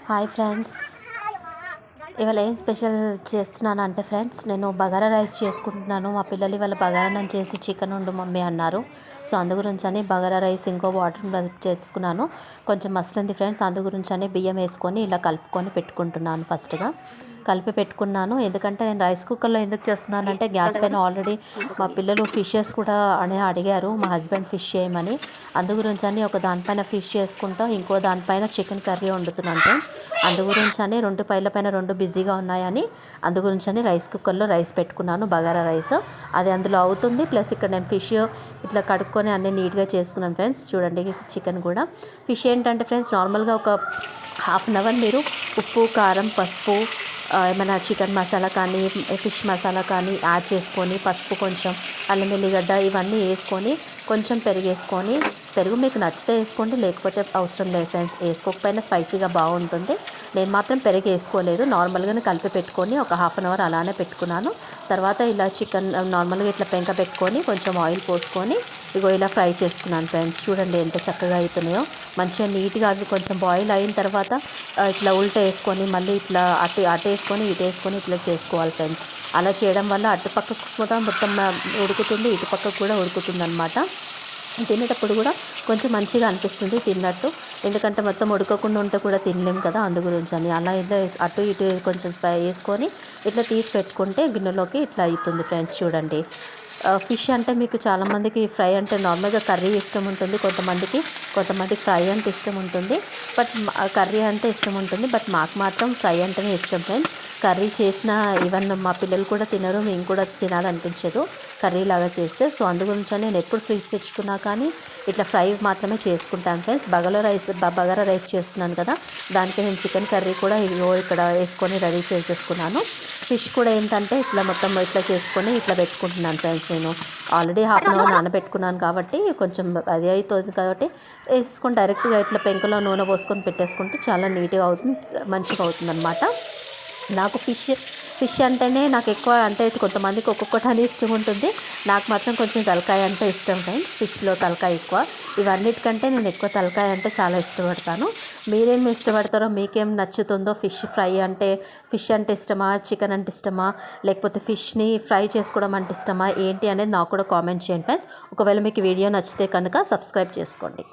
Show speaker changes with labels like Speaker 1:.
Speaker 1: Hi friends, ఇవాళ ఏం special చేస్తున్నానంటే ఫ్రెండ్స్, నేను బగారా రైస్ చేసుకుంటున్నాను. మా పిల్లలు ఇవాళ బగారాన్నం చేసి చికెన్ వండు మమ్మీ అన్నారు. సో అందు గురించి అని బగారా రైస్ ఇంకో వాటర్ చేసుకున్నాను. కొంచెం మసలింది ఫ్రెండ్స్, అందు గురించి అని బియ్యం వేసుకొని ఇలా కలుపుకొని పెట్టుకుంటున్నాను. ఫస్ట్గా కలిపి పెట్టుకున్నాను. ఎందుకంటే నేను రైస్ కుక్కర్లో ఎందుకు చేస్తున్నానంటే గ్యాస్ పైన ఆల్రెడీ మా పిల్లలు ఫిషెస్ కూడా అని అడిగారు, మా హస్బెండ్ ఫిష్ చేయమని. అందు గురించి అని ఒక దానిపైన ఫిష్ చేసుకుంటాం, ఇంకో దానిపైన చికెన్ కర్రీ వండుతున్నాను ఫ్రెండ్స్. అందు గురించి అని రెండు పైన రెండు బిజీగా ఉన్నాయని అందు గురించి అని రైస్ కుక్కర్లో రైస్ పెట్టుకున్నాను, బగారా రైస్. అది అందులో అవుతుంది. ప్లస్ ఇక్కడ నేను ఫిష్ ఇట్లా కడుక్కొని అన్నీ నీట్గా చేసుకున్నాను ఫ్రెండ్స్. చూడండి చికెన్ కూడా. ఫిష్ ఏంటంటే ఫ్రెండ్స్, నార్మల్గా ఒక హాఫ్ అన్ అవర్ మీరు ఉప్పు, కారం, పసుపు, ఏమైనా చికెన్ మసాలా కానీ ఫిష్ మసాలా కానీ యాడ్ చేసుకొని, పసుపు కొంచెం, అల్లం వెల్లిగడ్డ ఇవన్నీ వేసుకొని, కొంచెం పెరుగు వేసుకొని, పెరుగు మీకు నచ్చితే వేసుకోండి, లేకపోతే అవసరం లేదు ఫ్రెండ్స్. వేసుకోకపోయినా స్పైసీగా బాగుంటుంది. నేను మాత్రం పెరుగు వేసుకోలేదు, నార్మల్గానే కలిపి పెట్టుకొని ఒక హాఫ్ అన్ అవర్ అలానే పెట్టుకున్నాను. తర్వాత ఇలా చికెన్ నార్మల్గా ఇట్లా పెంక పెట్టుకొని కొంచెం ఆయిల్ పోసుకొని ఇగో ఇలా ఫ్రై చేసుకున్నాను ఫ్రెండ్స్. చూడండి ఎంత చక్కగా అవుతున్నాయో, మంచిగా నీట్గా. అవి కొంచెం బాయిల్ అయిన తర్వాత ఇట్లా ఉల్టా వేసుకొని మళ్ళీ ఇట్లా అటు వేసుకొని ఇటు వేసుకొని ఇట్లా చేసుకోవాలి ఫ్రెండ్స్. అలా చేయడం వల్ల అటుపక్కకు కూడా మొత్తం ఉడుకుతుంది, ఇటుపక్కకు కూడా ఉడుకుతుంది అనమాట. తినేటప్పుడు కూడా కొంచెం మంచిగా అనిపిస్తుంది తిన్నట్టు. ఎందుకంటే మొత్తం ఉడకకుండా ఉంటే కూడా తినలేము కదా, అందు గురించి అని. అలా ఇట్లా అటు ఇటు కొంచెం వేసుకొని ఇట్లా తీసి పెట్టుకుంటే గిన్నెలోకి ఇట్లా అవుతుంది ఫ్రెండ్స్. చూడండి, ఫిష్ అంటే మీకు చాలామందికి ఫ్రై అంటే నార్మల్గా కర్రీ ఇష్టం ఉంటుంది, కొంతమందికి ఫ్రై అంటే ఇష్టం ఉంటుంది, బట్ కర్రీ అంటే ఇష్టం ఉంటుంది. బట్ మాకు మాత్రం ఫ్రై అంటేనే ఇష్టం ఫ్రెండ్స్. కర్రీ చేసిన ఈవెన్ మా పిల్లలు కూడా తినరు, మేము కూడా తినాలనిపించదు కర్రీ లాగా చేస్తే. సో అందు గురించి నేను ఎప్పుడు ఫిష్ తెచ్చుకున్నా కానీ ఇట్లా ఫ్రై మాత్రమే చేసుకుంటాను ఫ్రెండ్స్. బగారా రైస్ చేస్తున్నాను కదా, దానికి నేను చికెన్ కర్రీ కూడా ఇక్కడ వేసుకొని రెడీ చేసేసుకున్నాను. ఫిష్ కూడా ఏంటంటే ఇట్లా మొత్తం ఇట్లా చేసుకొని ఇట్లా పెట్టుకుంటున్నాను ఫ్రెండ్స్. నేను ఆల్రెడీ హాఫ్ అన్ అవర్ నానబెట్టుకున్నాను కాబట్టి కొంచెం అది అవుతుంది కాబట్టి వేసుకొని డైరెక్ట్గా ఇట్లా పెంకలో నూనె పోసుకొని పెట్టేసుకుంటే చాలా నీట్గా అవుతుంది, మంచిగా అవుతుంది అనమాట. నాకు ఫిష్ అంటేనే నాకు ఎక్కువ, అంటే కొంతమందికి ఒక్కొక్కటి అని ఇష్టం ఉంటుంది, నాకు మాత్రం కొంచెం తలకాయ అంటే ఇష్టం ఫ్రెండ్స్. ఫిష్లో తలకాయ ఎక్కువ. ఇవన్నిటికంటే నేను ఎక్కువ తలకాయ అంటే చాలా ఇష్టపడతాను. మీరేం ఇష్టపడతారో, మీకేం నచ్చుతుందో, ఫిష్ ఫ్రై అంటే ఫిష్ అంటే ఇష్టమా, చికెన్ అంటే ఇష్టమా, లేకపోతే ఫిష్ని ఫ్రై చేసుకోవడం అంటే ఇష్టమా ఏంటి అనేది నాకు కూడా కామెంట్ చేయండి ఫ్రెండ్స్. ఒకవేళ మీకు వీడియో నచ్చితే కనుక సబ్స్క్రైబ్ చేసుకోండి.